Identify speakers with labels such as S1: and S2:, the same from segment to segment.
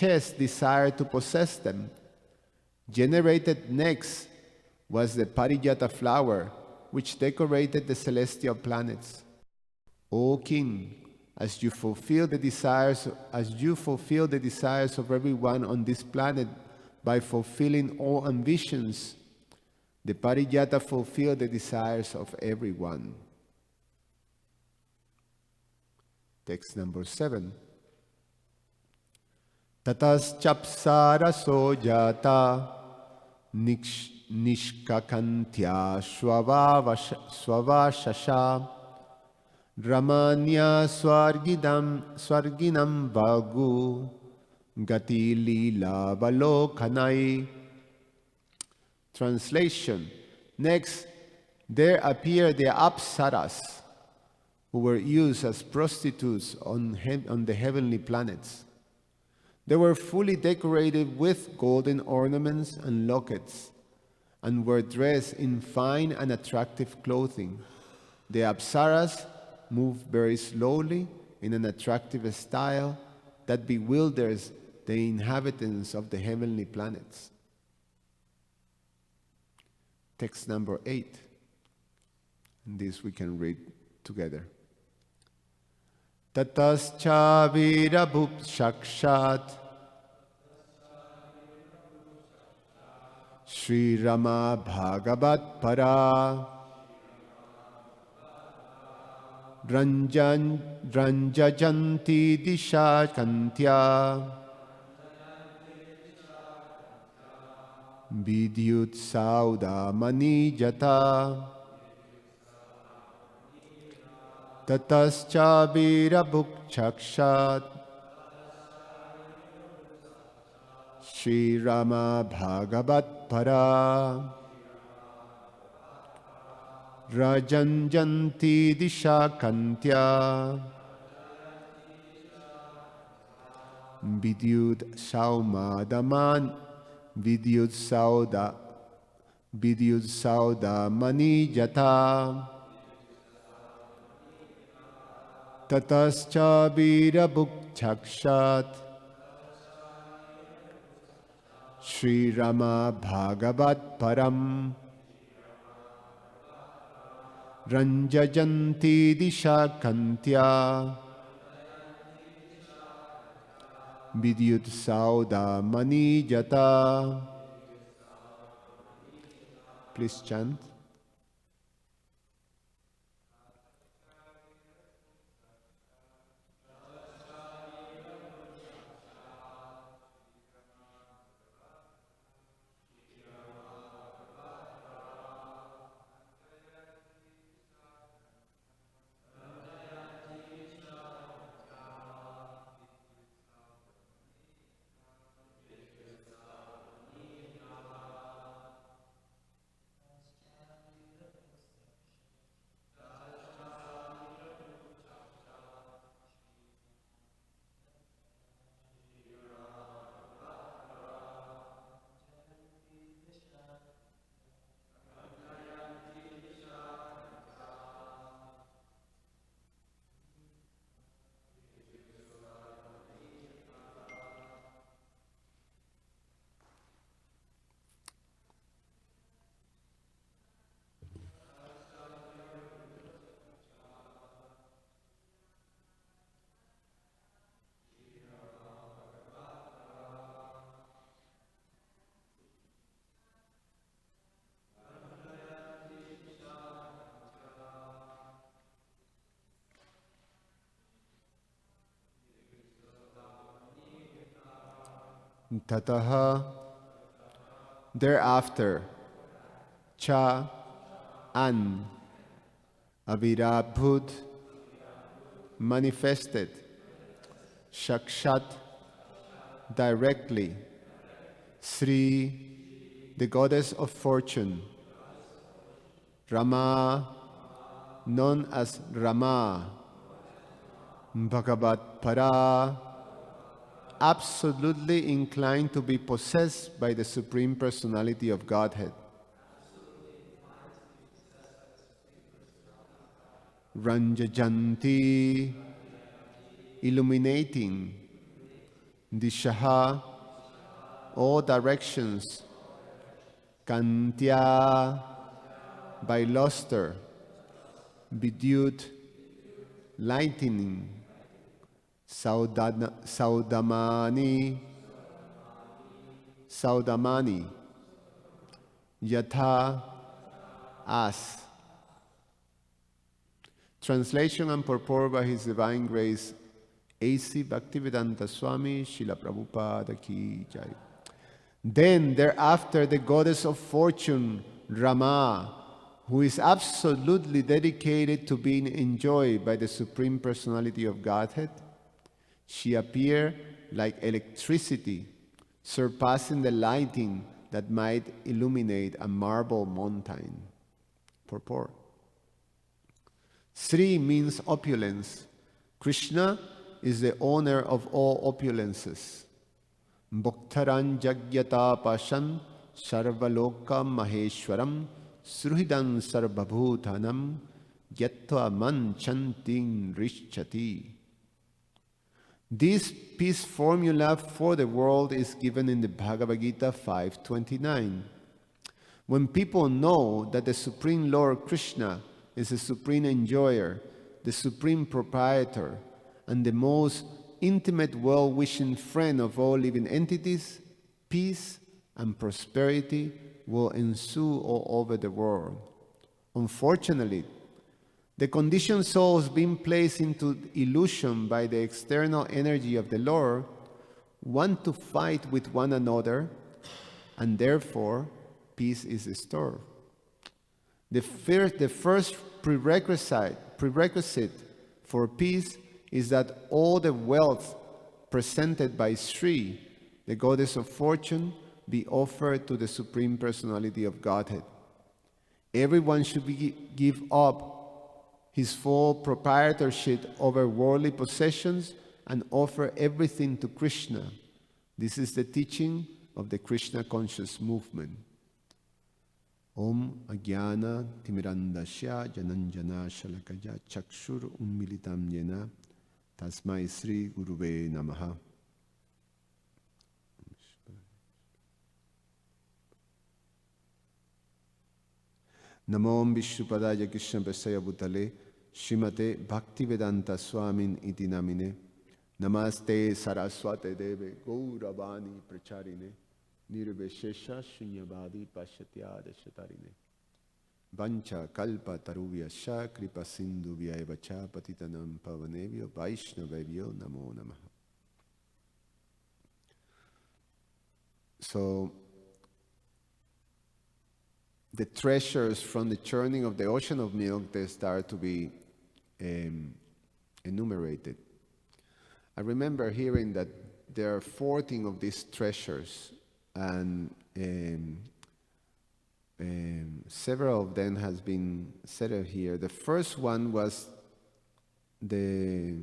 S1: chest desired to possess them. Generated next was the Parijata flower, which decorated the celestial planets. O king, as you fulfill the desires of everyone on this planet by fulfilling all ambitions, the Parijata fulfilled the desires of everyone. Text number 7. Tatas chapsara sojata nishkakantya swavashasha ramanya swarginam vagu gati lila valokanai. Translation. Next, there appeared the apsaras, who were used as prostitutes on the heavenly planets. They were fully decorated with golden ornaments and lockets, and were dressed in fine and attractive clothing. The apsaras moved very slowly in an attractive style that bewilders the inhabitants of the heavenly planets. Text number 8. And this we can read together. Tatascha virabhup shakshat Sri Rama Bhagavat Para Ranjajanti Disha Kantya Vidyut Sauda Manijata Tatascha virabhuk chakshat Sri Rama Bhagavat Para Rajanjanti Disha Kantya Vidyut Saumadaman Vidyut Sauda Manijata Tatascha virabhuk chakshat Sri Rama Bhagavat Param Ranjajanti Disha Kantya Vidyut Sauda Manijata. Please chant. Tataha, thereafter, cha, an, avirabhut, manifested, shakshat, directly, Sri, the goddess of fortune, Rama, known as Rama, Bhagavat Para, absolutely inclined to be possessed by the Supreme Personality of Godhead. Ranjajanti, illuminating, Dishaha, all directions. Kantya, by luster. Vidyut, lightning. Saudamani, Yatha, as. Translation and purport by His Divine Grace, A.C. Bhaktivedanta Swami, Srila Prabhupada Ki Jai. Then thereafter the goddess of fortune, Rama, who is absolutely dedicated to being enjoyed by the Supreme Personality of Godhead, she appeared like electricity, surpassing the lighting that might illuminate a marble mountain. Purport. Sri means opulence. Krishna is the owner of all opulences. Bhaktaran jagyata pashan sarvaloka maheshwaram sruhidan sarvabhutanam yatva manchantin rishchati. This peace formula for the world is given in the Bhagavad Gita 5.29. When people know that the Supreme Lord Krishna is the supreme enjoyer, the supreme proprietor, and the most intimate well-wishing friend of all living entities, peace and prosperity will ensue all over the world. Unfortunately, the conditioned souls being placed into illusion by the external energy of the Lord want to fight with one another, and therefore peace is disturbed. The first prerequisite for peace is that all the wealth presented by Sri, the goddess of fortune, be offered to the Supreme Personality of Godhead. Everyone should give up his full proprietorship over worldly possessions and offer everything to Krishna. This is the teaching of the Krishna conscious movement. Om Ajnana Timirandasya Jananjana Shalakaya Chakshur Ummilitam Yena Tasmai Sri Guruve Namaha. Namom Vishnupadaya Krishna Pesaya Bhutale Srimate Bhaktivedanta Swamin Iti Namine Namaste Saraswate Deve Gauravani Pracharine Nirveshesha Shunyavadi Pashatyada Shatarine Vancha Kalpa Taruvyasha Kripa Sindhu Vyayevacha Patitanam Pavanevyo Vaishnavevyo Namo Namaha. So, the treasures from the churning of the ocean of milk, they start to be enumerated. I remember hearing that there are 14 of these treasures, and several of them has been settled here. The first one was the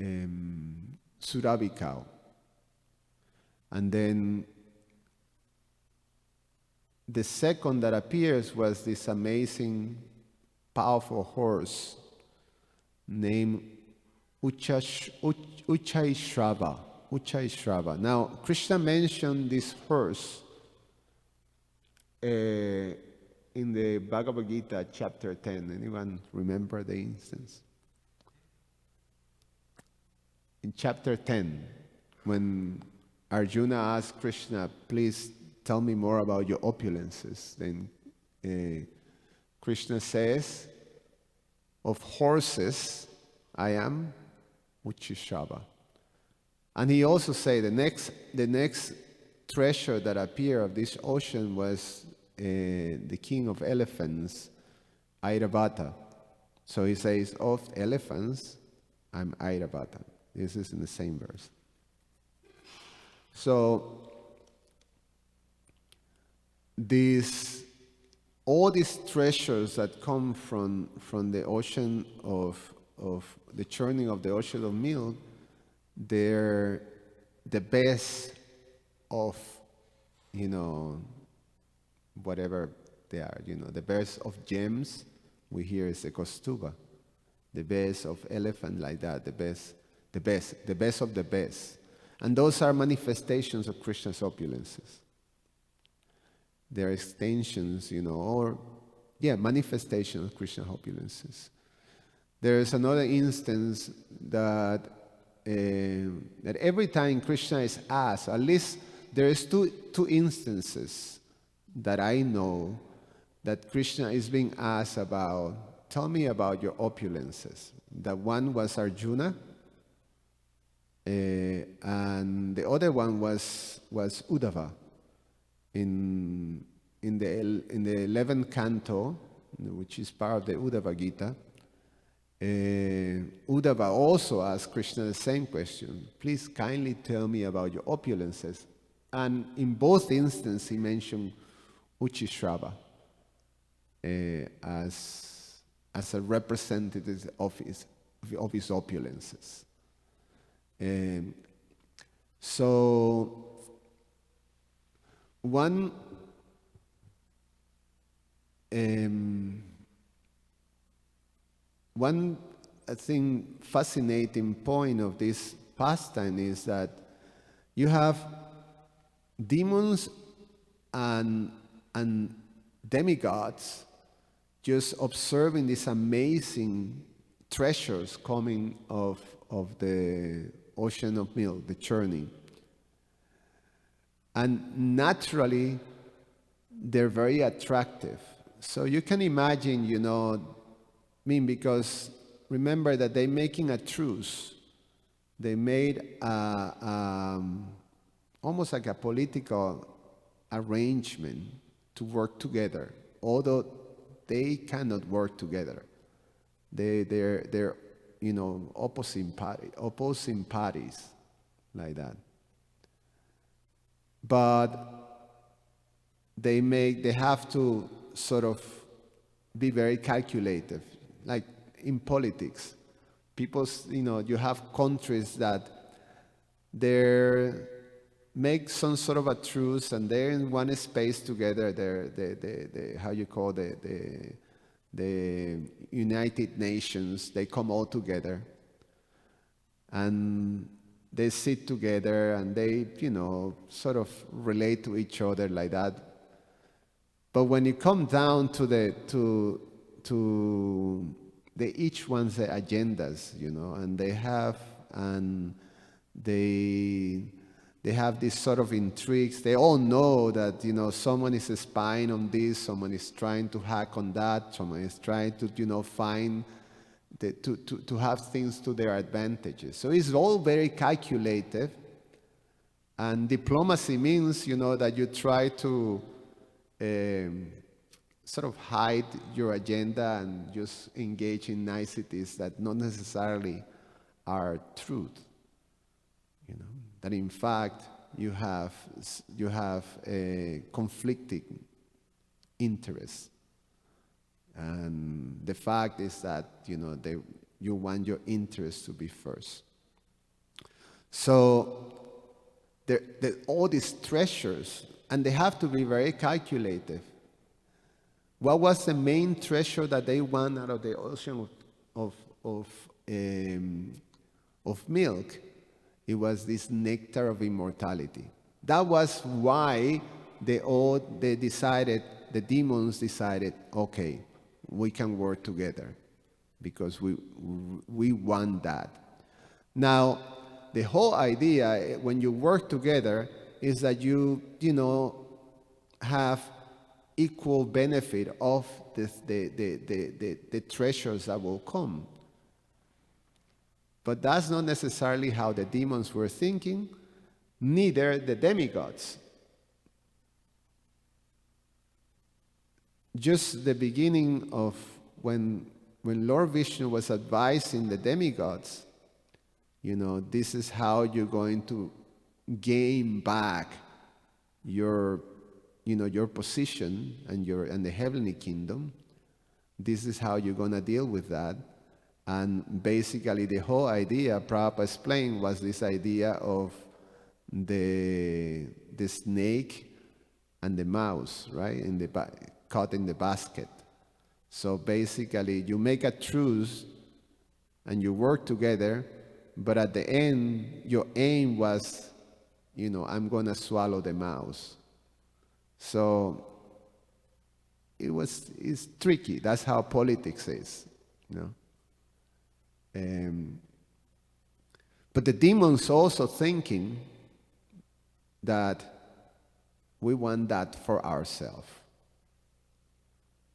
S1: Surabhi cow, and then the second that appears was this amazing, powerful horse named Uchai-Shrava. Now, Krishna mentioned this horse in the Bhagavad Gita, chapter 10. Anyone remember the instance? In chapter 10, when Arjuna asked Krishna, please tell me more about your opulences, then Krishna says, of horses, I am Uchishrava. And he also said the next treasure that appeared of this ocean was the king of elephants, Airavata. So he says, of elephants, I'm Airavata. This is in the same verse. So, all these treasures that come from the ocean of the churning of the ocean of milk, they're the best of, whatever they are. The best of gems, we hear is the Kostuba. The best of elephant, like that, the best of the best. And those are manifestations of Krishna's opulences. They're extensions, manifestations of Krishna's opulences. There is another instance that every time Krishna is asked, at least there is two instances that I know that Krishna is being asked about, tell me about your opulences. The one was Arjuna, and the other one was Uddhava. In the 11th canto, which is part of the Uddhava Gita, Uddhava also asked Krishna the same question. Please kindly tell me about your opulences. And in both instances, he mentioned Uchishrava as a representative of his opulences. So one I think fascinating point of this pastime is that you have demons and demigods just observing these amazing treasures coming of the ocean of milk, the churning. And naturally, they're very attractive. So you can imagine, because remember that they're making a truce. They made almost like a political arrangement to work together, although they cannot work together. They're opposing parties like that. But they have to sort of be very calculative, like in politics. You have countries that they make some sort of a truce, and they're in one space together. The United Nations. They come all together, and they sit together, and they sort of relate to each other like that. But when you come down to each one's agendas, and they have these sort of intrigues. They all know that someone is spying on this, someone is trying to hack on that, someone is trying to find to have things to their advantages. So it's all very calculated, and diplomacy means that you try to sort of hide your agenda and just engage in niceties that not necessarily are truth. That in fact you have a conflicting interests, and the fact is that you want your interests to be first. So all these treasures, and they have to be very calculative. What was the main treasure that they won out of the ocean of milk? It was this nectar of immortality. That was why the demons decided, okay, we can work together because we want that. Now, the whole idea when you work together is that you have equal benefit of the treasures that will come. But that's not necessarily how the demons were thinking, neither the demigods. Just the beginning of when Lord Vishnu was advising the demigods, this is how you're going to gain back your position and the heavenly kingdom. This is how you're going to deal with that. And basically the whole idea Prabhupada explained was this idea of the snake and the mouse, right? Caught in the basket. So basically you make a truce and you work together, but at the end, your aim was, I'm going to swallow the mouse. So it's tricky. That's how politics is, But the demons also thinking that we want that for ourselves.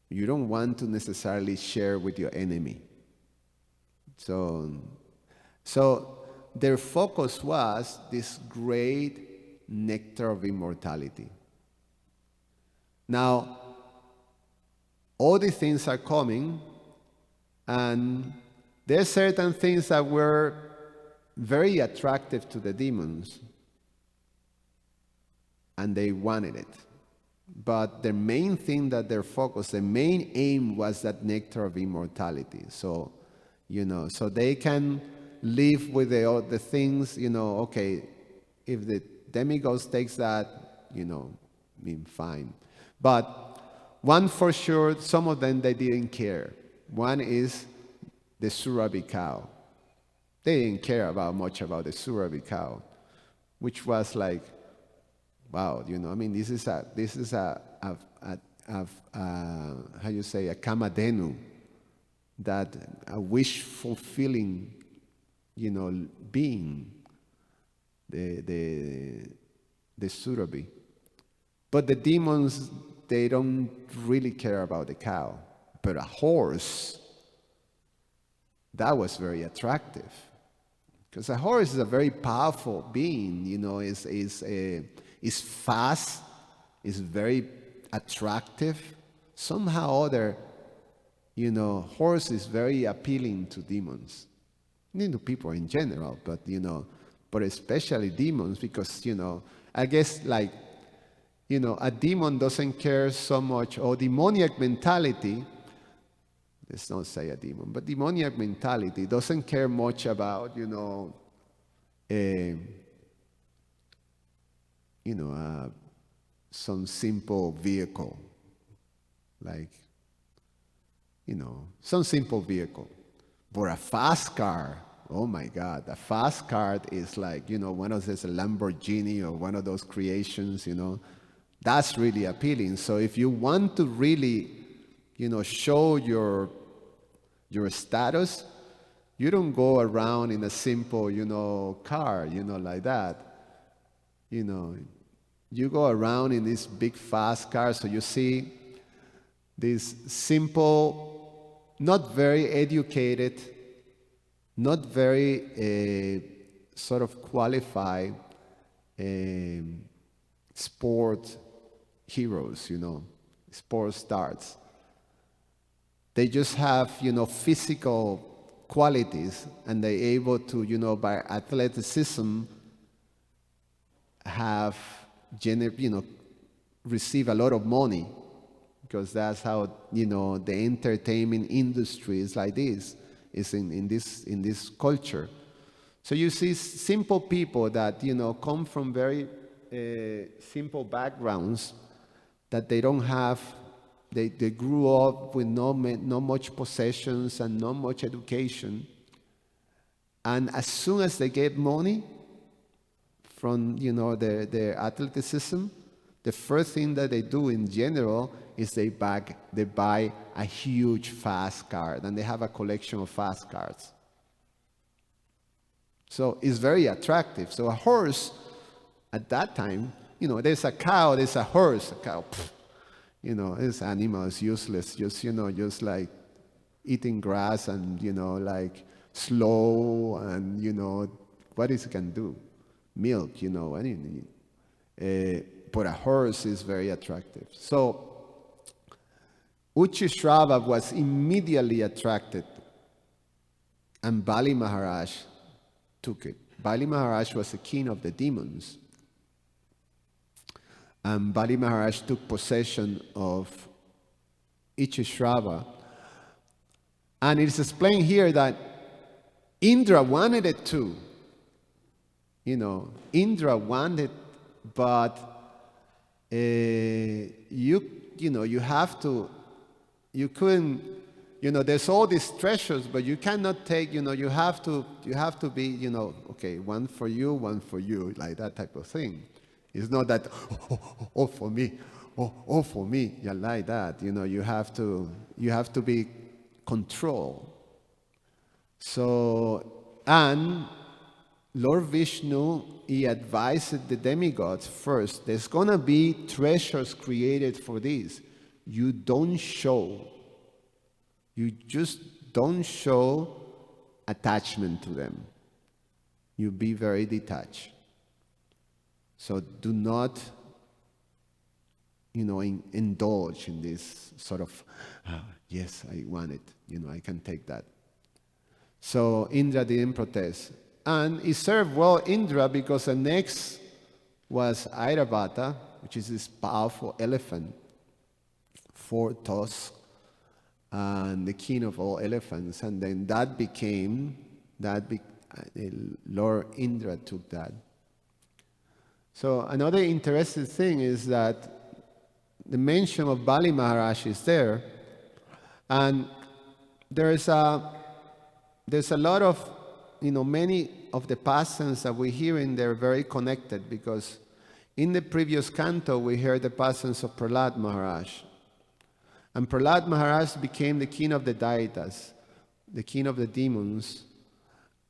S1: You don't want to necessarily share with your enemy. So their focus was this great nectar of immortality. Now, all these things are coming, and there are certain things that were very attractive to the demons, and they wanted it. But the main thing that they're focused, the main aim was that nectar of immortality. So, so they can live with the things, okay, if the demigods takes that, fine. But one for sure, some of them, they didn't care. One is the Surabhi cow. They didn't care much about the Surabhi cow, which was like, wow, this is a how you say, a kamadenu, that a wish fulfilling, being, the Surabhi. But the demons, they don't really care about the cow. But a horse, that was very attractive. Because a horse is a very powerful being, is fast, is very attractive. Somehow or other, horse is very appealing to demons. To people in general, but especially demons, because, I guess a demon doesn't care so much, or demoniac mentality, let's not say a demon, but demoniac mentality doesn't care much about, some simple vehicle, some simple vehicle. But a fast car, oh my God, a fast car is one of those, a Lamborghini or one of those creations, that's really appealing. So if you want to really, show your status, you don't go around in a simple, car, like that. You go around in this big fast car, so you see this simple, not very educated, not very sort of qualified sport heroes, sport stars. They just have, physical qualities, and they're able to, by athleticism, have, receive a lot of money, because that's how, the entertainment industry is like this, is in this culture. So you see simple people that, come from very simple backgrounds, that they don't have, they grew up with no much possessions and not much education. And as soon as they get money from, their athleticism, the first thing that they do in general is they buy a huge fast car, and they have a collection of fast cars. So it's very attractive. So a horse, at that time, there's a cow, there's a horse. A cow, this animal is useless. Just like eating grass and, slow and, what it can do? Milk, anything. But a horse is very attractive. So Uchishrava was immediately attracted, and Bali Maharaj took it. Bali Maharaj was the king of the demons. And Bali Maharaj took possession of Uchishrava. And it's explained here that Indra wanted it too. Indra wanted, but you couldn't there's all these treasures, but you cannot take, you have to be, okay, one for you, like that type of thing. It's not that, oh for me, oh for me, yeah, like that. You have to be control. So, and Lord Vishnu, he advised the demigods first, there's going to be treasures created for this. You don't show. You just don't show attachment to them. You be very detached. So do not, indulge in this sort of, yes, I want it. I can take that. So Indra didn't protest. And he served well Indra because the next was Airavata, which is this powerful elephant, 4 tusks, and the king of all elephants. And then Lord Indra took that. So another interesting thing is that the mention of Bali Maharaj is there, and there's a lot of, many of the pastimes that we hear in there are very connected, because in the previous canto we heard the pastimes of Prahlad Maharaj. And Prahlad Maharaj became the king of the Daitas, the king of the demons.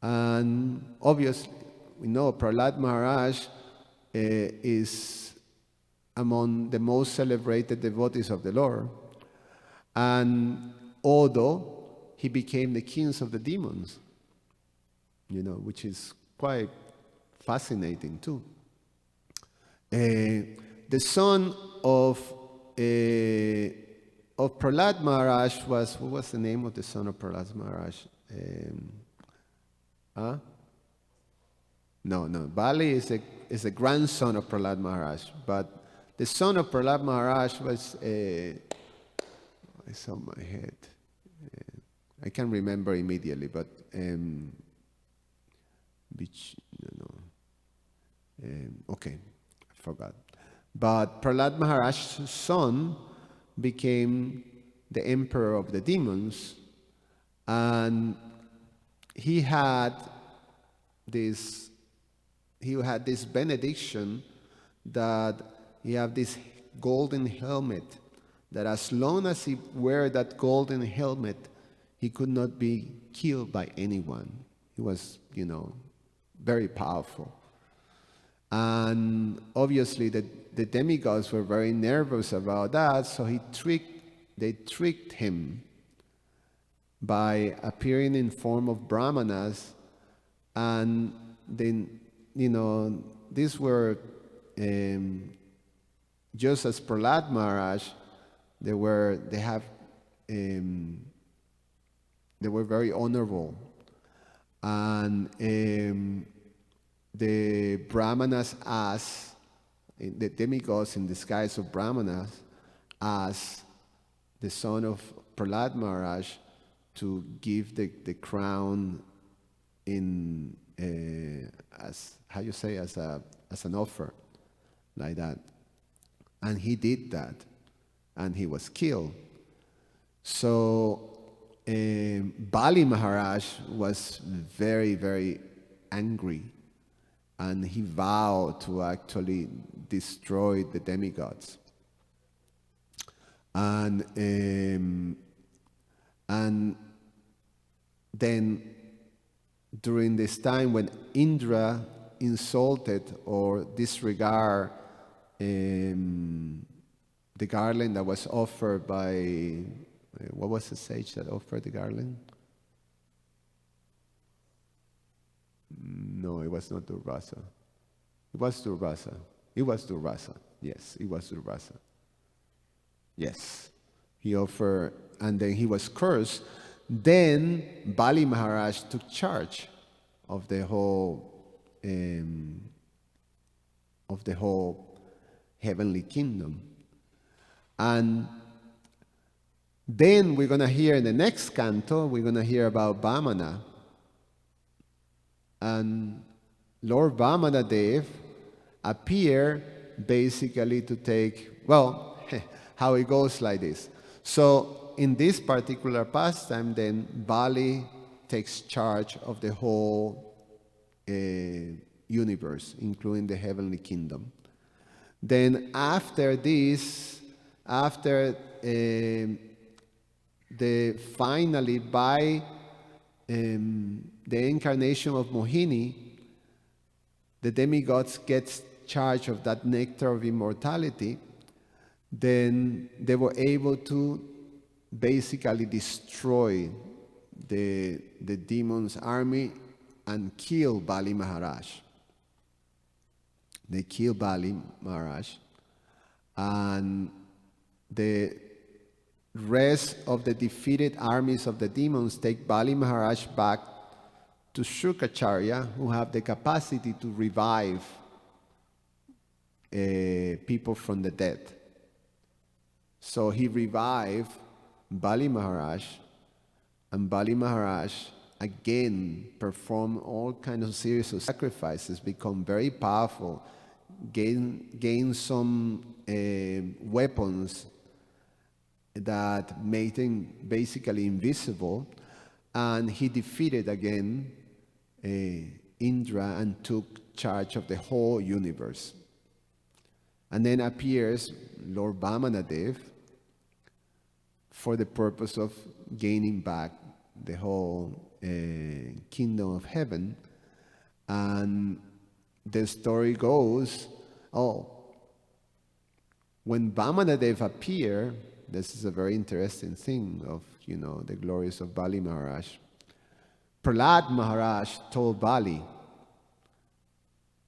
S1: And obviously, we know Prahlad Maharaj is among the most celebrated devotees of the Lord. And although he became the kings of the demons, which is quite fascinating too. The son of Prahlad Maharaj what was the name of the son of Prahlad Maharaj? No, Bali is a grandson of Prahlad Maharaj, but the son of Prahlad Maharaj was, it's on my head. I can't remember immediately, but okay, I forgot. But Prahlad Maharaj's son became the emperor of the demons, and he had this benediction that he had this golden helmet, that as long as he wear that golden helmet, he could not be killed by anyone. He was, very powerful. And obviously the demigods were very nervous about that, so they tricked him by appearing in form of brahmanas. And then, these were just as Prahlad Maharaj, they were very honorable. And the brahmanas asked, the demigods in disguise of brahmanas asked the son of Prahlad Maharaj to give the crown in as an offer, like that. And he did that, and he was killed. So Bali Maharaj was very, very angry, and he vowed to actually destroy the demigods. And then during this time when Indra insulted or disregarded the garland that was offered by, what was the sage that offered the garland? No, it was not Durvasa. It was Durvasa. Yes, it was Durvasa. Yes. He offered, and then he was cursed. Then Bali Maharaj took charge of the whole heavenly kingdom. And then we're going to hear in the next canto, we're going to hear about Vamana. And Lord Vamana Dev appeared basically to take, well, how it goes like this. So in this particular pastime, then Bali takes charge of the whole universe, including the heavenly kingdom. Then after this, after finally by the incarnation of Mohini, the demigods get charge of that nectar of immortality. Then they were able to basically destroy the demon's army and kill Bali Maharaj. They kill Bali Maharaj, and the rest of the defeated armies of the demons take Bali Maharaj back to Shukracharya, who have the capacity to revive people from the dead. So he revived Bali Maharaj, and Bali Maharaj again performed all kinds of series of sacrifices, become very powerful, gain some weapons that made him basically invisible, and he defeated again Indra and took charge of the whole universe. And then appears Lord Vamanadev for the purpose of gaining back the whole kingdom of heaven. And the story goes, when Vamanadev appeared, this is a very interesting thing of, the glories of Bali Maharaj. Prahlad Maharaj told Bali,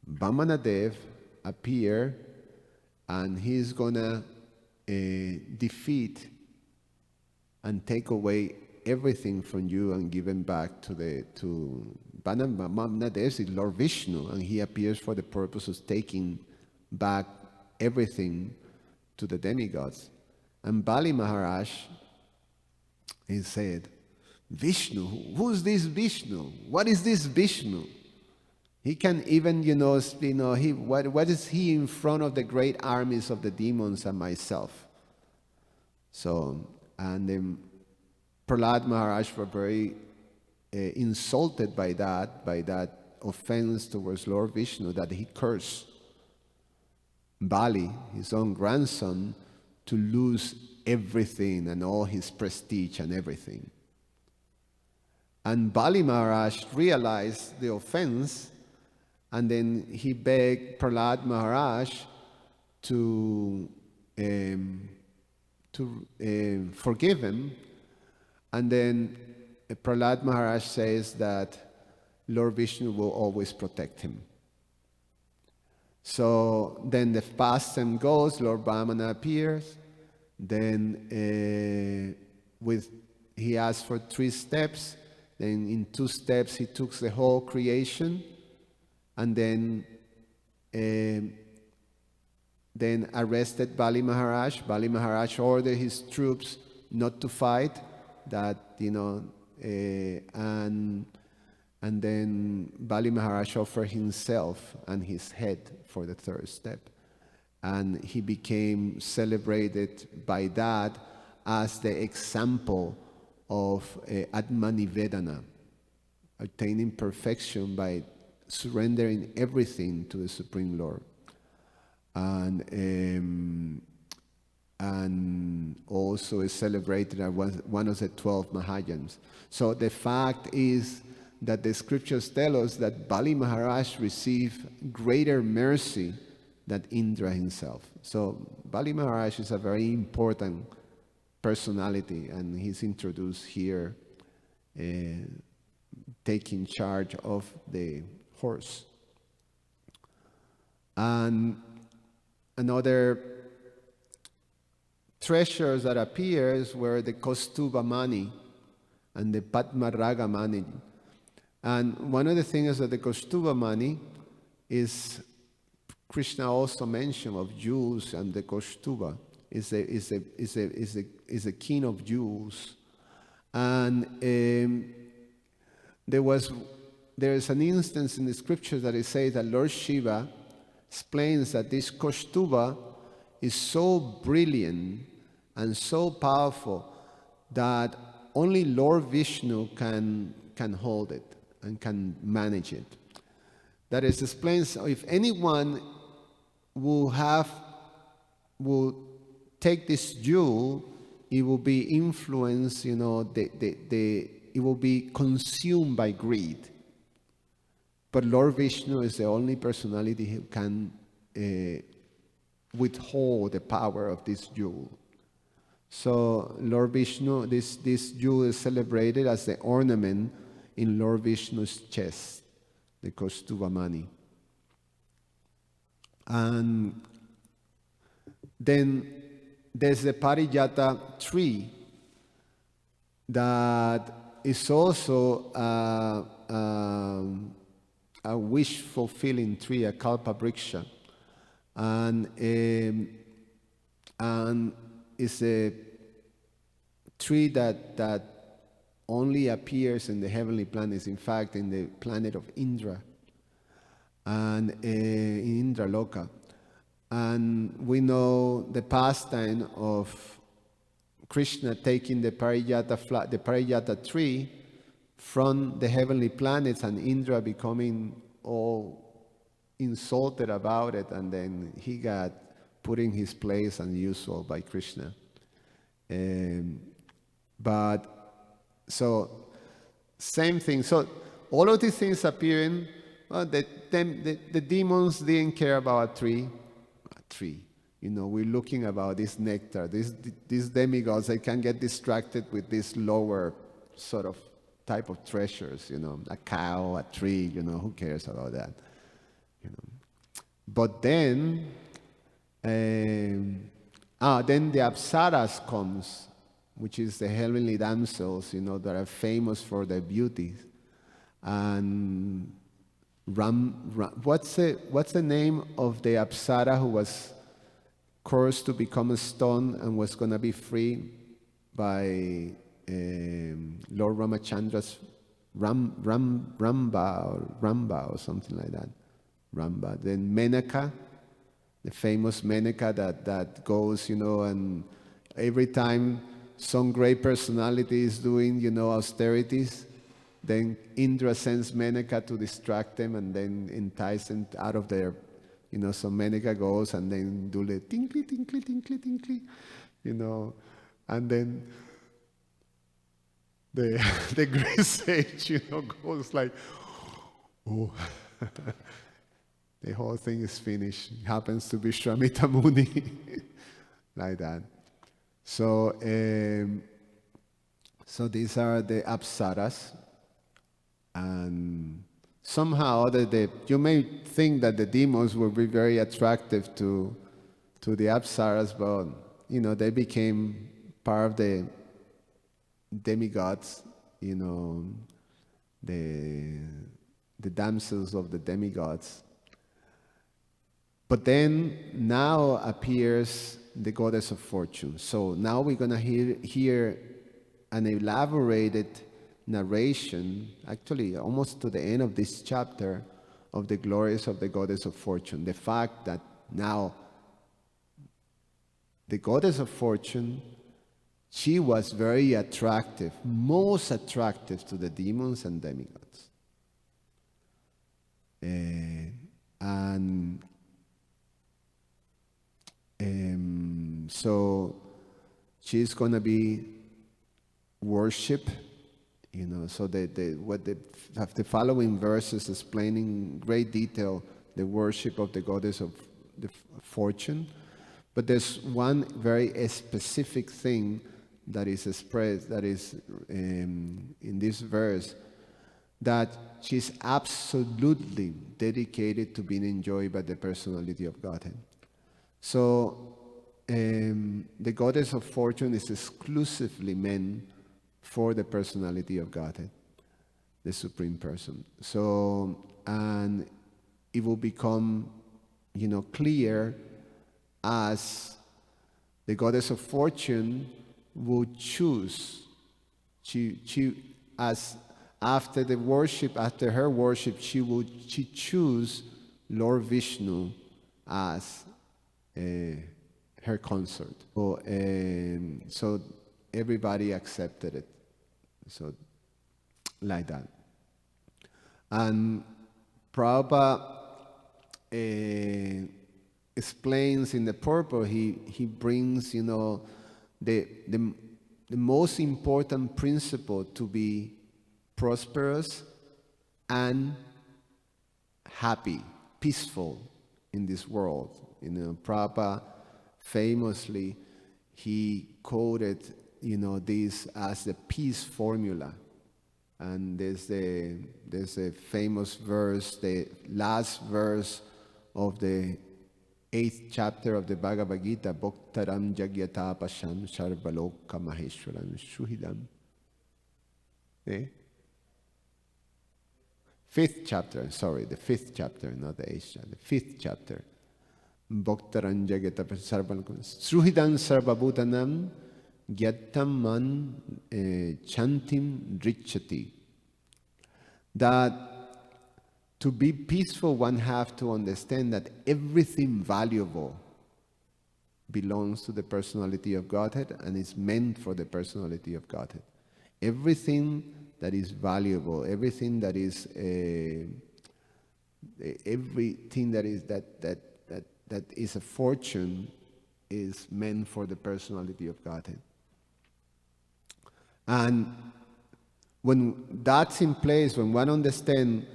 S1: Vamanadev appear and he's gonna defeat and take away everything from you and give him back to Vamanadev is Lord Vishnu, and he appears for the purpose of taking back everything to the demigods. And Bali Maharaj, he said, Vishnu, who's this Vishnu? What is this Vishnu? He can even, what is he in front of the great armies of the demons and myself? So, and then Prahlad Maharaj were very insulted by that offense towards Lord Vishnu, that he cursed Bali, his own grandson, to lose everything and all his prestige and everything. And Bali Maharaj realized the offense, and then he begged Prahlad Maharaj to forgive him. And then Prahlad Maharaj says that Lord Vishnu will always protect him. So then the pastime goes, Lord Vamana appears. Then he asked for 3 steps. Then in 2 steps he took the whole creation, and then arrested Bali Maharaj. Bali Maharaj ordered his troops not to fight. And then Bali Maharaj offered himself and his head for the 3rd step. And he became celebrated by that as the example of Atmanivedana, attaining perfection by surrendering everything to the Supreme Lord. And also is celebrated as one of the 12 Mahayans. So the fact is that the scriptures tell us that Bali Maharaj received greater mercy than Indra himself. So Bali Maharaj is a very important personality, and he's introduced here taking charge of the horse. And another treasures that appears were the Kaustuba Mani and the Padmaraga Mani. And one of the things that the Kaustuba Mani is, Krishna also mentioned of jewels, and the Kaustuba is a king of jewels. And there is an instance in the scriptures that it says that Lord Shiva explains that this Kaustuba is so brilliant and so powerful that only Lord Vishnu can hold it and can manage it. That is explains if anyone will take this jewel, it will be influenced, it will be consumed by greed. But Lord Vishnu is the only personality who can withhold the power of this jewel. So Lord Vishnu, this jewel is celebrated as the ornament in Lord Vishnu's chest, the Kaustubhamani. And then there's the Parijata tree that is also a wish-fulfilling tree, a kalpa vriksha, and it's a tree that only appears in the heavenly planets. In fact, in the planet of Indra and in Indraloka. And we know the pastime of Krishna taking the Parijata tree from the heavenly planets, and Indra becoming all insulted about it, and then he got put in his place and usual by Krishna. But so same thing. So all of these things appearing, well, the demons didn't care about a tree. We're looking about this nectar. These demigods, they can get distracted with this lower sort of type of treasures, a cow, a tree, who cares about that? But then, then the Apsaras comes, which is the heavenly damsels, that are famous for their beauty. And what's the name of the Apsara who was cursed to become a stone and was going to be free by Lord Ramachandra's Ramba or something like that. Ramba. Then Menaka, the famous Menaka that goes, and every time some great personality is doing, austerities, then Indra sends Menaka to distract them and then entice them out of their, so Menaka goes and then do the tinkly, tinkly, tinkly, tinkly, and then the great sage, goes like, oh, the whole thing is finished. It happens to be Shramita Muni, like that. So, so these are the Apsaras, and somehow you may think that the demons will be very attractive to the Apsaras, but they became part of the demigods, the damsels of the demigods. But then now appears the goddess of fortune. So now we're going to hear an elaborated narration, actually almost to the end of this chapter, of the glories of the goddess of fortune. The fact that now the goddess of fortune, she was very attractive, most attractive to the demons and demigods. So she's going to be worshipped, so the following verses explaining in great detail the worship of the goddess of the fortune. But there's one very specific thing that is expressed, that is in this verse, that she's absolutely dedicated to being enjoyed by the personality of Godhead. So the goddess of fortune is exclusively meant for the personality of Godhead, the Supreme Person. So, and it will become, clear as the goddess of fortune will choose, as after her worship, she choose Lord Vishnu as her consort. So everybody accepted it. So, like that. And Prabhupada explains in the purport, he brings, the most important principle to be prosperous and happy, peaceful in this world. Prabhupada famously, he quoted, this as the peace formula. And there's a famous verse, the last verse of the 8th chapter of the Bhagavad Gita, Bhaktaram Jagyata Pasham Sarvaloka Maheshwaram Shuhidam. Okay? 5th chapter, sorry, the 5th chapter, not the 8th chapter, the 5th chapter. Bhaktaram Jagyata Sarvaloka Shuhidam Sarvabhutanam Gyattam Man Chantim Richati. That to be peaceful, one have to understand that everything valuable belongs to the personality of Godhead and is meant for the personality of Godhead. Everything that is valuable, everything that is that is a fortune is meant for the personality of Godhead. And when that's in place, when one understands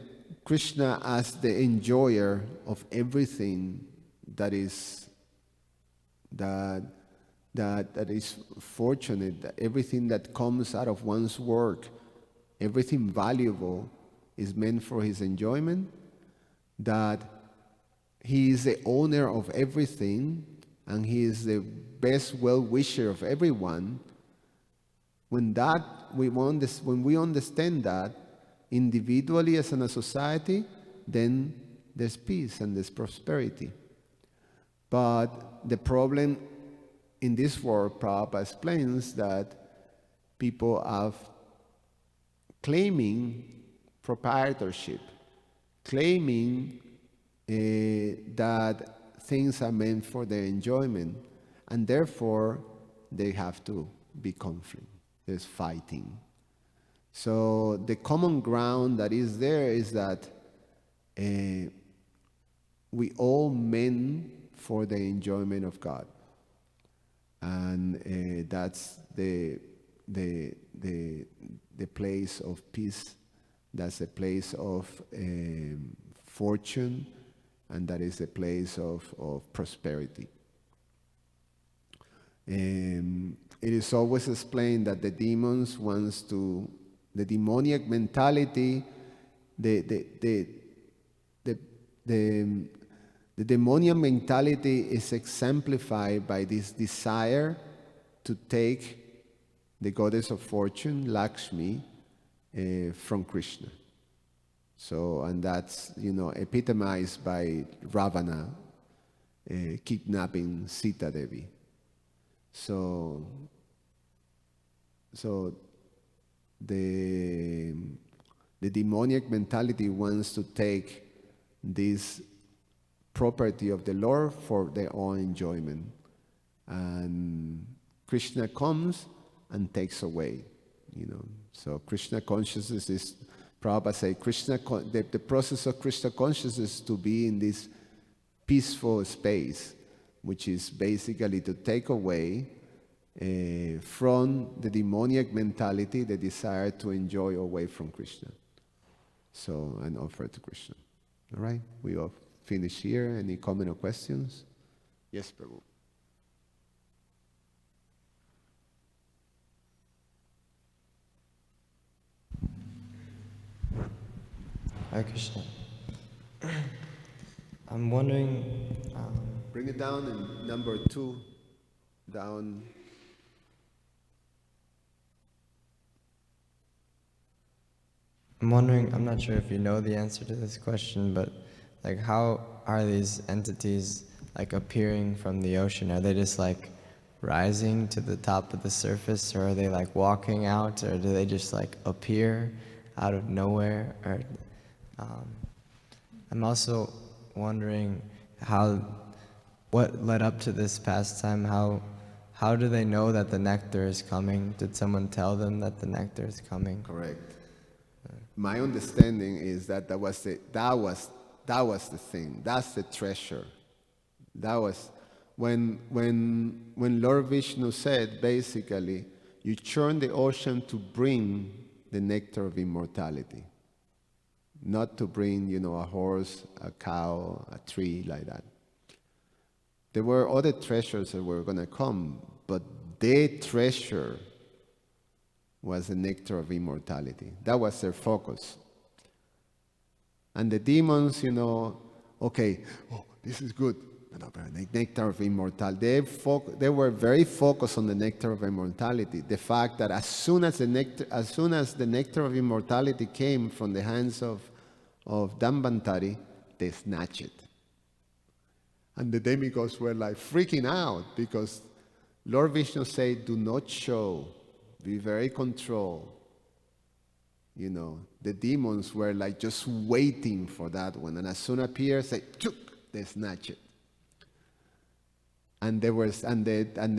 S1: Krishna as the enjoyer of everything that is fortunate, that everything that comes out of one's work, everything valuable is meant for his enjoyment, that he is the owner of everything and he is the best well-wisher of everyone. When we understand that individually as in a society, then there's peace and there's prosperity. But the problem in this world, Prabhupada explains that people are claiming proprietorship, claiming that things are meant for their enjoyment, and therefore they have to be conflict. There's fighting. So the common ground that is there is that we all meant for the enjoyment of God, and that's the place of peace. That's the place of fortune, and that is the place of prosperity. It is always explained that the demons wants to, the demoniac mentality, the demoniac mentality is exemplified by this desire to take the goddess of fortune, Lakshmi, from Krishna. So, and that's, epitomized by Ravana kidnapping Sita Devi. So the demoniac mentality wants to take this property of the Lord for their own enjoyment. And Krishna comes and takes away, So Krishna consciousness is, Prabhupada say, the process of Krishna consciousness is to be in this peaceful space, which is basically to take away from the demoniac mentality the desire to enjoy away from Krishna. So, and offer to Krishna. All right, we all finish here. Any comment or questions? Yes, Prabhu.
S2: Hare Krishna. I'm wondering...
S1: Bring it down in number 2, down.
S2: I'm wondering, I'm not sure if you know the answer to this question, but like how are these entities like appearing from the ocean? Are they just like rising to the top of the surface, or are they like walking out, or do they just like appear out of nowhere? Or I'm also wondering what led up to this pastime, how how do they know that the nectar is coming? Did someone tell them that the nectar is coming?
S1: Correct. My understanding is that that was the thing. That's the treasure. That was when Lord Vishnu said, basically, you churn the ocean to bring the nectar of immortality, not to bring, a horse, a cow, a tree, like that. There were other treasures that were going to come, but their treasure was the nectar of immortality. That was their focus. And the demons, okay, this is good. The nectar of immortality. They were very focused on the nectar of immortality. The fact that as soon as the nectar of immortality came from the hands of Dambantari, they snatched it. And the demigods were like freaking out because Lord Vishnu said, do not show, be very controlled. The demons were like just waiting for that one. And as soon as appears, they snatch it. And they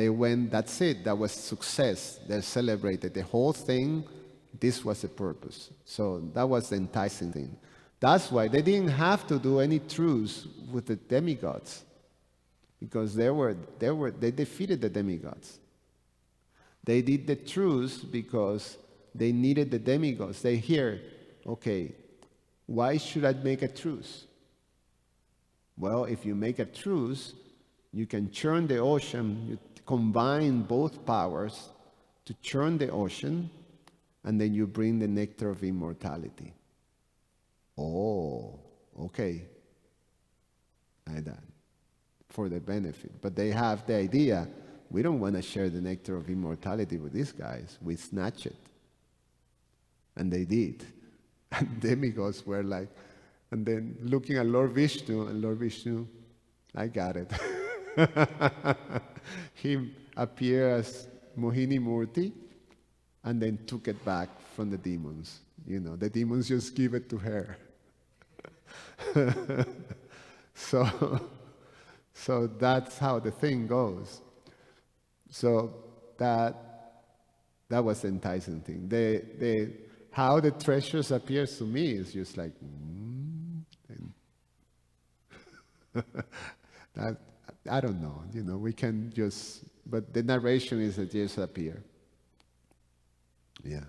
S1: went, that's it, that was success. They celebrated the whole thing. This was the purpose. So that was the enticing thing. That's why they didn't have to do any truce with the demigods, because they defeated the demigods. They did the truce because they needed the demigods. They hear, okay, why should I make a truce? Well, if you make a truce, you can churn the ocean, you combine both powers to churn the ocean, and then you bring the nectar of immortality. Oh, okay. Like that. For the benefit. But they have the idea, we don't want to share the nectar of immortality with these guys. We snatch it. And they did. And demigods were like, and then looking at Lord Vishnu, and Lord Vishnu, I got it. He appeared as Mohini Murti and then took it back from the demons. The demons just give it to her. So that's how the thing goes. So that was the enticing thing. How the treasures appears to me is just like, I don't know. We can just, but the narration is that they just appear. Yeah.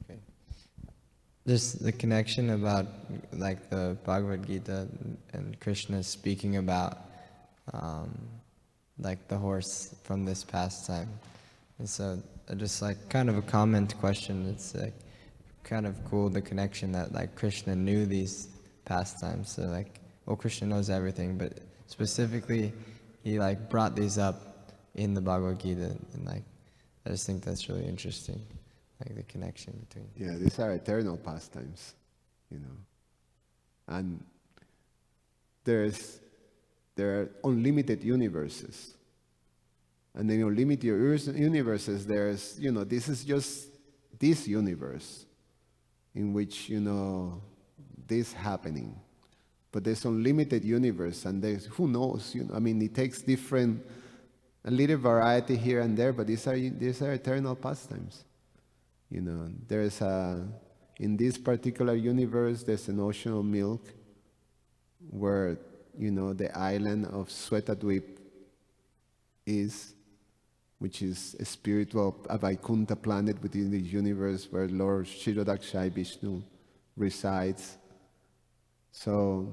S2: Okay. Just the connection about like the Bhagavad Gita and Krishna speaking about like the horse from this pastime. And so just like kind of a comment question. It's like kind of cool, the connection that like Krishna knew these pastimes. So like, well, Krishna knows everything, but specifically he like brought these up in the Bhagavad Gita, and like I just think that's really interesting, like the connection between.
S1: Yeah, these are eternal pastimes, and there are unlimited universes, and in unlimited universes there's this is just this universe in which this happening. But there's unlimited universe, and there's, who knows, it takes a little variety here and there, but these are eternal pastimes. There's in this particular universe, there's an ocean of milk where, the island of Svetadvip is, which is a spiritual, a Vaikuntha planet within the universe where Lord Kshirodakshai Vishnu resides. So,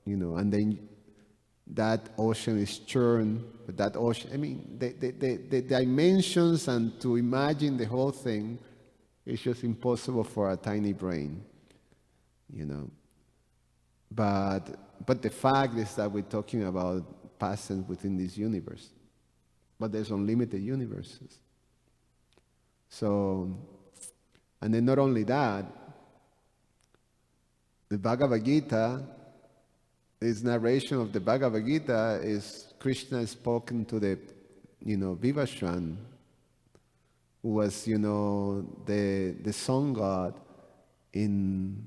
S1: and then that ocean is churned, but that ocean, the dimensions, and to imagine the whole thing is just impossible for a tiny brain, But the fact is that we're talking about pastimes within this universe. But there's unlimited universes. So, and then not only that, the Bhagavad Gita, this narration of the Bhagavad Gita is Krishna spoken to the, Vivaswan, who was, the sun god in,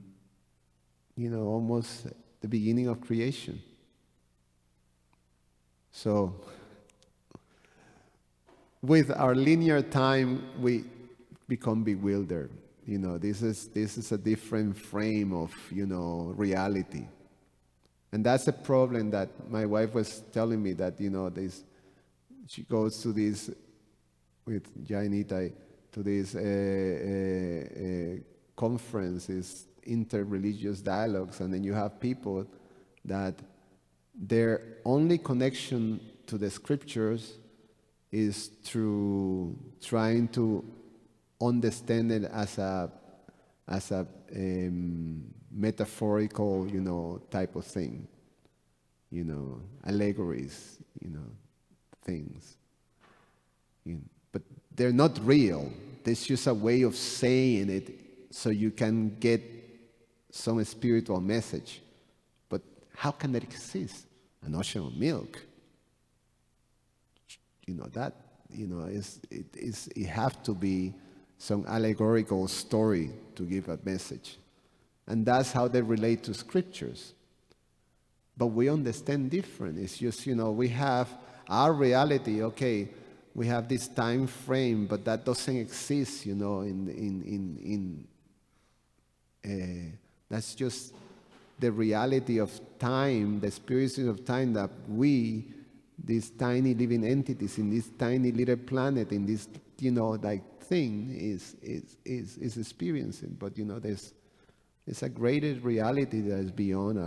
S1: almost the beginning of creation. So with our linear time, we become bewildered. This is a different frame of, reality. And that's a problem that my wife was telling me that, she goes to this, with Jainita, to these conferences, interreligious dialogues, and then you have people that their only connection to the scriptures is through trying to understand it as a metaphorical, type of thing, allegories, things. But they're not real. It's just a way of saying it so you can get some spiritual message. But how can that exist? An ocean of milk. It have to be some allegorical story to give a message. And that's how they relate to scriptures. But we understand different. It's just, we have our reality, okay, we have this time frame, but that doesn't exist, that's just the reality of time, the experience of time that we, these tiny living entities in this tiny little planet, in this, thing is experiencing. But, there's a greater reality that is beyond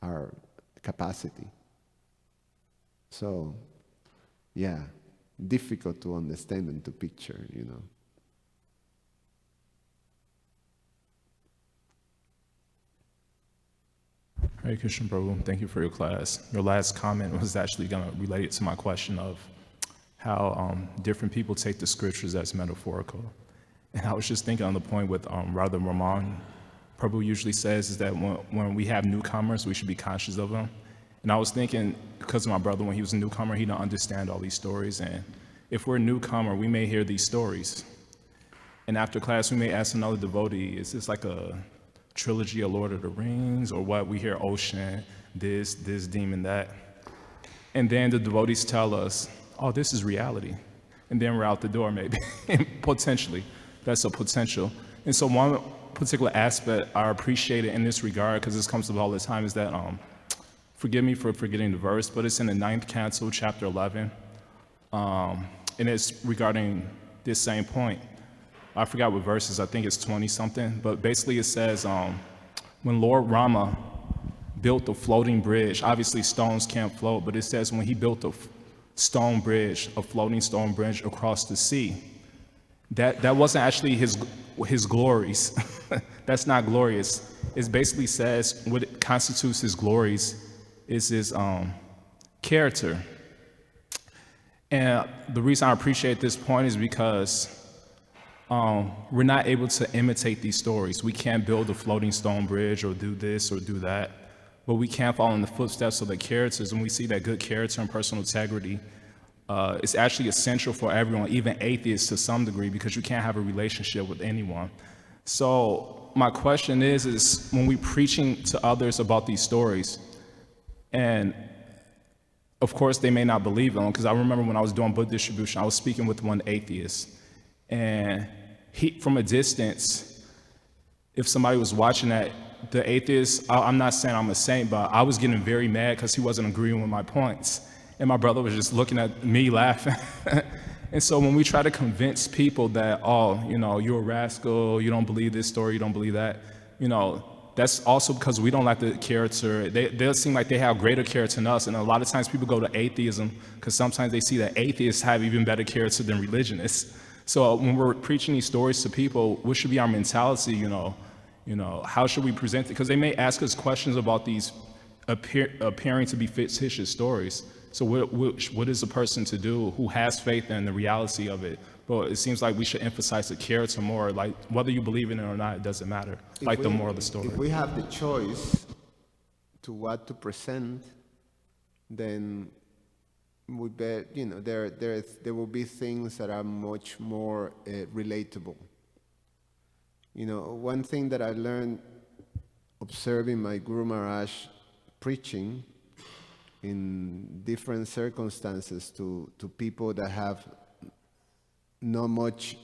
S1: our capacity. So, yeah, difficult to understand and to picture,
S3: Hare Krishna Prabhu, thank you for your class. Your last comment was actually going to relate it to my question of how different people take the scriptures as metaphorical. And I was just thinking on the point with Radha Raman, Prabhu usually says is that when we have newcomers, we should be conscious of them. And I was thinking, because of my brother, when he was a newcomer, he didn't understand all these stories. And if we're a newcomer, we may hear these stories. And after class, we may ask another devotee, is this like a trilogy of Lord of the Rings or what? We hear ocean, this demon, that. And then the devotees tell us, oh, this is reality. And then we're out the door maybe, potentially. That's a potential. And so one particular aspect I appreciate it in this regard, because this comes up all the time, is that, forgive me for forgetting the verse, but it's in the 9th canto, chapter 11. And it's regarding this same point. I forgot what verses, I think it's 20 something, but basically it says, when Lord Rama built the floating bridge, obviously stones can't float, but it says when he built a stone bridge, a floating stone bridge across the sea, that wasn't actually his glories. That's not glorious. It basically says what constitutes his glories is his character. And the reason I appreciate this point is because we're not able to imitate these stories. We can't build a floating stone bridge or do this or do that, but we can follow in the footsteps of the characters, and we see that good character and personal integrity is actually essential for everyone, even atheists to some degree, because you can't have a relationship with anyone. So my question is when we're preaching to others about these stories, and of course they may not believe them, because I remember when I was doing book distribution, I was speaking with one atheist, and from a distance, if somebody was watching that, the atheist, I'm not saying I'm a saint, but I was getting very mad because he wasn't agreeing with my points. And my brother was just looking at me laughing. And so when we try to convince people that, oh, you're a rascal, you don't believe this story, you don't believe that, that's also because we don't like the character. They seem like they have greater character than us. And a lot of times people go to atheism because sometimes they see that atheists have even better character than religionists. So when we're preaching these stories to people, what should be our mentality, how should we present it? Because they may ask us questions about these appearing to be fictitious stories. So what is a person to do who has faith in the reality of it? But it seems like we should emphasize the character more, like whether you believe in it or not, it doesn't matter, the moral of the story.
S1: If we have the choice to what to present, then we bet, there will be things that are much more relatable. One thing that I learned observing my Guru Maharaj preaching in different circumstances to people that have not much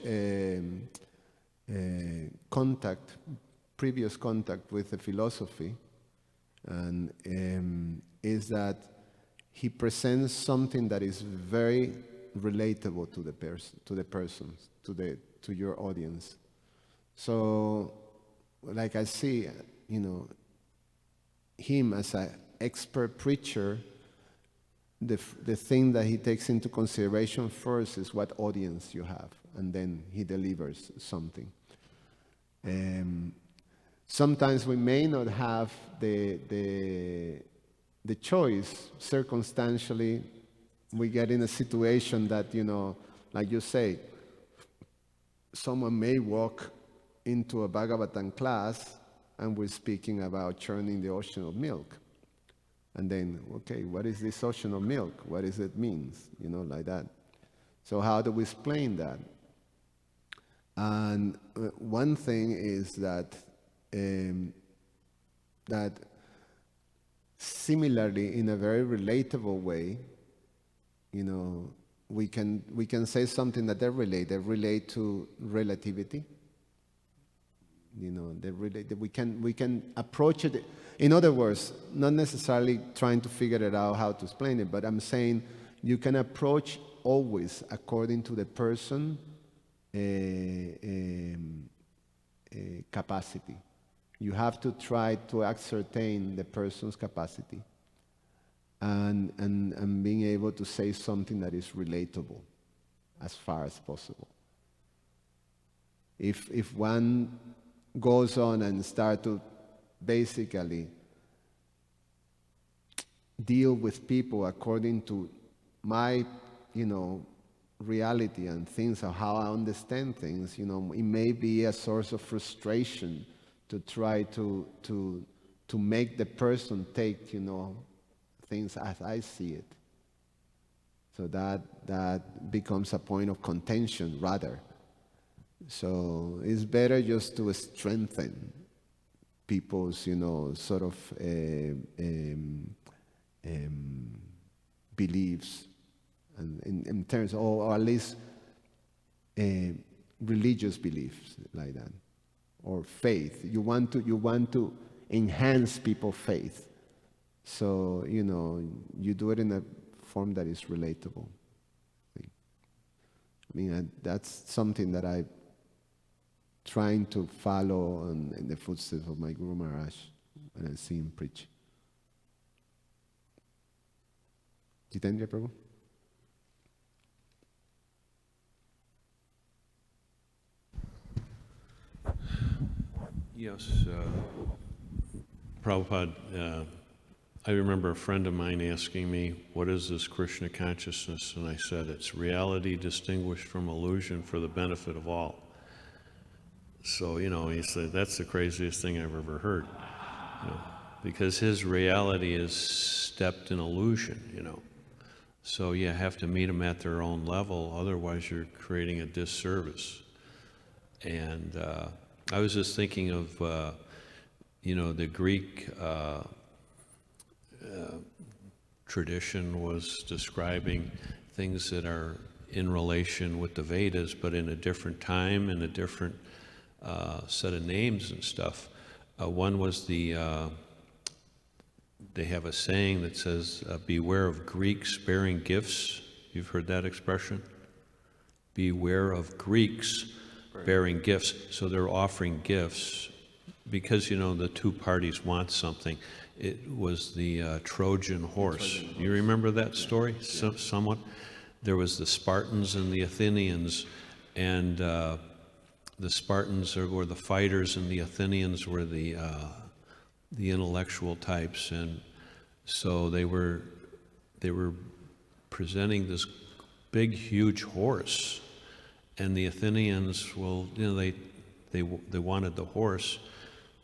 S1: previous contact with the philosophy, and is that he presents something that is very relatable to the persons, to your audience. So, like I see, him as an expert preacher, the thing that he takes into consideration first is what audience you have, and then he delivers something. Sometimes we may not have the choice. Circumstantially, we get in a situation that, like you say, someone may walk into a Bhagavatam class and we're speaking about churning the ocean of milk. And then, okay, what is this ocean of milk? What does it mean? Like that. So how do we explain that? And one thing is that that similarly, in a very relatable way, we can say something that they relate to relativity. We can approach it. In other words, not necessarily trying to figure it out how to explain it, but I'm saying you can approach always according to the person capacity. You have to try to ascertain the person's capacity and being able to say something that is relatable as far as possible. If one goes on and start to basically deal with people according to my, reality and things, or how I understand things, it may be a source of frustration to try to make the person take, things as I see it. So that becomes a point of contention rather. So it's better just to strengthen people's, sort of beliefs, and in terms of, or at least religious beliefs like that, or faith. You want to enhance people's faith. So you do it in a form that is relatable. That's something that I'm trying to follow in the footsteps of my Guru Maharaj when I see him preach. Jitendra Prabhu?
S4: Yes, Prabhupada, I remember a friend of mine asking me, what is this Krishna consciousness? And I said, it's reality distinguished from illusion for the benefit of all. So, he said, that's the craziest thing I've ever heard. Because his reality is stepped in illusion, So you have to meet them at their own level, otherwise you're creating a disservice. And I was just thinking of, the Greek tradition was describing things that are in relation with the Vedas, but in a different time, in a different set of names and stuff. One was they have a saying that says, beware of Greeks bearing gifts. You've heard that expression? Beware of Greeks bearing gifts. So they're offering gifts because, the two parties want something. It was the Trojan horse. You remember that story somewhat? There was the Spartans and the Athenians, and the Spartans were the fighters and the Athenians were the intellectual types. And so they were presenting this big, huge horse. And the Athenians, they wanted the horse,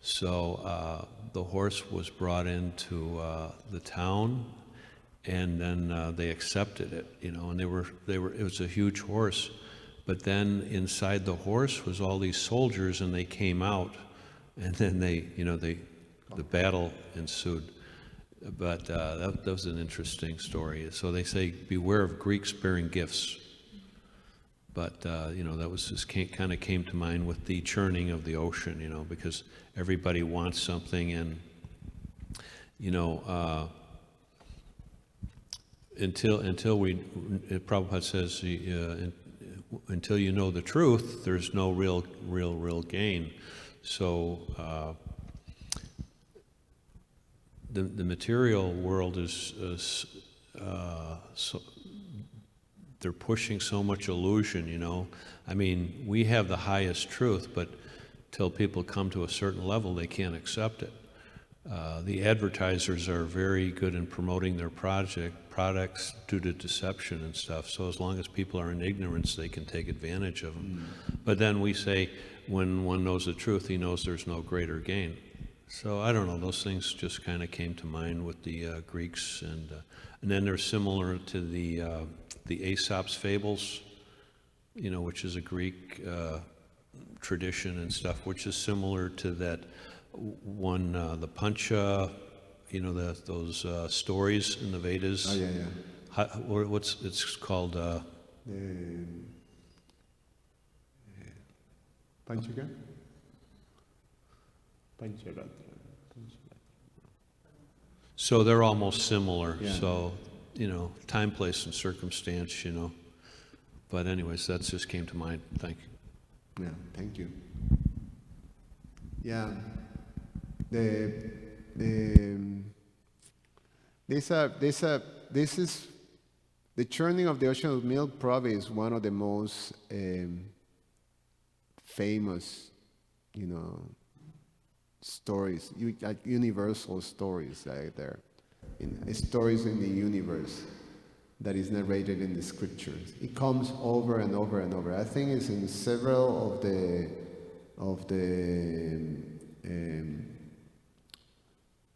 S4: so the horse was brought into the town, and then they accepted it, and it was a huge horse, but then inside the horse was all these soldiers, and they came out, and then the battle ensued. But that was an interesting story. So they say, beware of Greeks bearing gifts. But, that was just kind of came to mind with the churning of the ocean, because everybody wants something, and, Prabhupada says, until you know the truth, there's no real gain. So the material world is so they're pushing so much illusion. I mean, we have the highest truth, but till people come to a certain level, they can't accept it. The advertisers are very good in promoting their products due to deception and stuff. So as long as people are in ignorance, they can take advantage of them. But then we say, when one knows the truth, he knows there's no greater gain. So I don't know, those things just kind of came to mind with the Greeks, and then they're similar to the Aesop's fables, which is a Greek tradition and stuff, which is similar to that one, the Pancha, those stories in the Vedas.
S1: Oh, yeah.
S4: It's called?
S1: Panchaga? Pancharatra.
S4: So they're almost similar.
S1: Yeah.
S4: So, time, place, and circumstance, But anyways, that just came to mind. Thank you.
S1: Yeah, thank you. Yeah, this is the churning of the ocean of milk. Probably is one of the most famous, stories, like universal stories right there, stories in the universe that is narrated in the scriptures. It comes over and over and over. I think it's in several of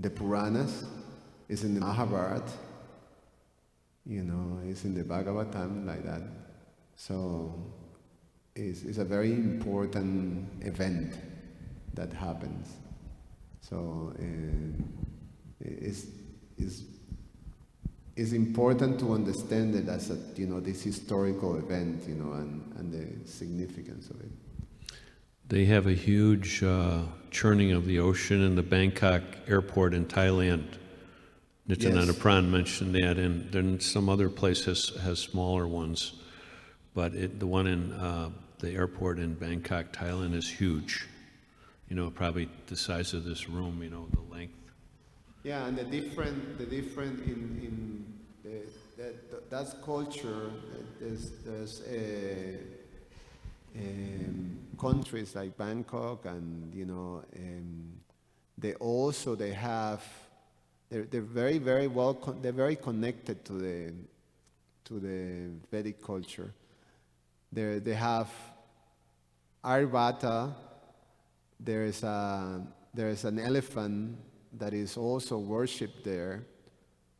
S1: the Puranas. It's in the Mahabharata. It's in the Bhagavatam, like that. So it's a very important event that happens. So it's important to understand it as this historical event, and the significance of it.
S4: They have a huge churning of the ocean in the Bangkok airport in Thailand. Nityananda
S1: Yes.
S4: Pran mentioned that, and then some other place has smaller ones. But the one in the airport in Bangkok, Thailand is huge. Probably the size of this room, the length.
S1: Yeah, and the different in that's culture. There's countries like Bangkok, and they're very they're very connected to the Vedic culture. They have Ayurveda. There's an elephant that is also worshipped there.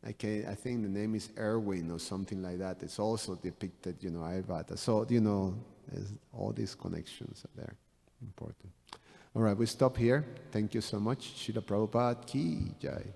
S1: I think the name is Erwin or something like that. It's also depicted, Ayurveda. So, there's all these connections are there. Important. All right, we stop here. Thank you so much. Srila Prabhupada ki jai.